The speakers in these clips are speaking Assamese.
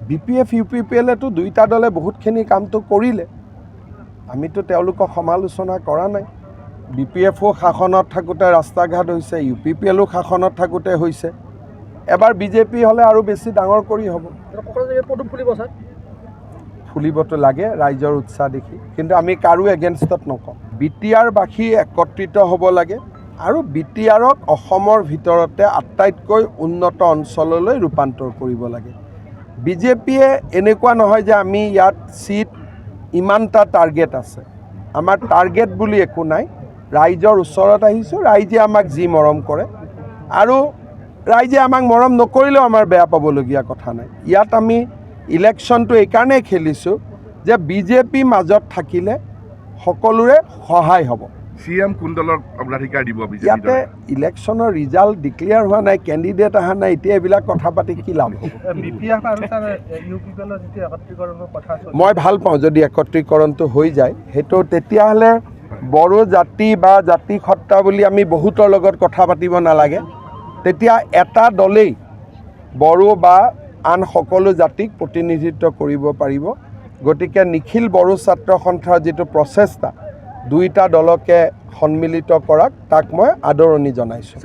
BPF UPPLতো দুইটা দলে বহুতখিনি কামটো কৰিলে আমিতো তেওঁলোকক সমালোচনা কৰা নাই BPFও শাসনত থাকোঁতে ৰাস্তা ঘাট হৈছে UPPLও শাসনত থাকোঁতে হৈছে এবাৰ BJP হ'লে আৰু বেছি ডাঙৰ কৰি হ'ব ফুলিবতো লাগে ৰাইজৰ উৎসাহ দেখি কিন্তু আমি কাৰো এগেইনষ্টত নকওঁ BTR-বাসী একত্ৰিত হ'ব লাগে আৰু BTR-ক অসমৰ ভিতৰতে আটাইতকৈ উন্নত অঞ্চললৈ ৰূপান্তৰ কৰিব লাগে BJPয়ে এনেকুৱা নহয় যে আমি ইয়াত সিট ইমানটা টাৰ্গেট আছে আমাৰ টাৰ্গেট বুলি একো নাই ৰাইজৰ ওচৰত আহিছোঁ ৰাইজে আমাক যি মৰম কৰে আৰু ৰাইজে আমাক মৰম নকৰিলেও আমাৰ বেয়া পাবলগীয়া কথা নাই ইয়াত আমি ইলেকশ্যনটো এইকাৰণে খেলিছোঁ যে BJP মাজত থাকিলে সকলোৰে সহায় হ'ব CM কোন দলৰ অগ্ৰাধিকাৰ দিব BJP ইয়াতে ইলেকশ্যনৰ ৰিজাল্ট ডিক্লেয়াৰ হোৱা নাই কেণ্ডিডেট অহা নাই এতিয়া এইবিলাক কথা পাতি কি লাভ মই ভাল পাওঁ যদি একত্ৰীকৰণটো হৈ যায় সেইটো তেতিয়াহ'লে বড়ো জাতি বা জাতি সত্তা বুলি আমি বহুতৰ লগত কথা পাতিব নালাগে তেতিয়া এটা দলেই বড়ো বা আন সকলো জাতিক প্ৰতিনিধিত্ব কৰিব পাৰিব গতিকে নিখিল বড়ো ছাত্ৰ সন্থাৰ যিটো প্ৰচেষ্টা দুইটা দলকে সন্মিলিত কৰাক তাক মই আদৰণি জনাইছোঁ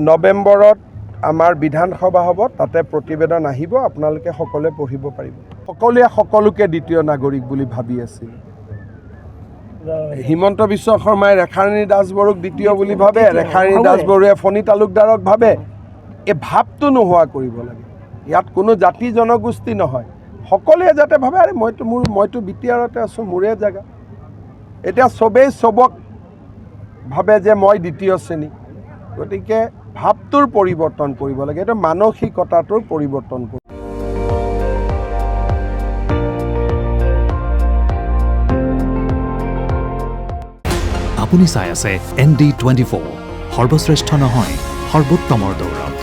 নৱেম্বৰত আমাৰ বিধানসভা হ'ব তাতে প্ৰতিবেদন আহিব আপোনালোকে সকলোৱে পঢ়িব পাৰিব সকলোৱে সকলোকে দ্বিতীয় নাগৰিক বুলি ভাবি আছিল হিমন্ত বিশ্ব শৰ্মাই ৰেখাৰাণী দাস বড়োক দ্বিতীয় বুলি ভাবে ৰেখাৰাণী দাস বড়োৱে ফণী তালুকদাৰক ভাবে এই ভাৱটো নোহোৱা কৰিব লাগে ইয়াত কোনো জাতি জনগোষ্ঠী নহয় সকলোৱে যাতে ভাবে আৰে মইতো BTR-তে আছোঁ মোৰে জেগা এতিয়া চবেই চবক ভাবে যে মই দ্বিতীয় শ্ৰেণী গতিকে ভাৱটোৰ পৰিৱৰ্তন কৰিব লাগে এইটো মানসিকতাটোৰ পৰিৱৰ্তন কৰিব আপুনি চাই আছে ND24 সৰ্বশ্ৰেষ্ঠ নহয় সৰ্বোত্তমৰ দৌৰ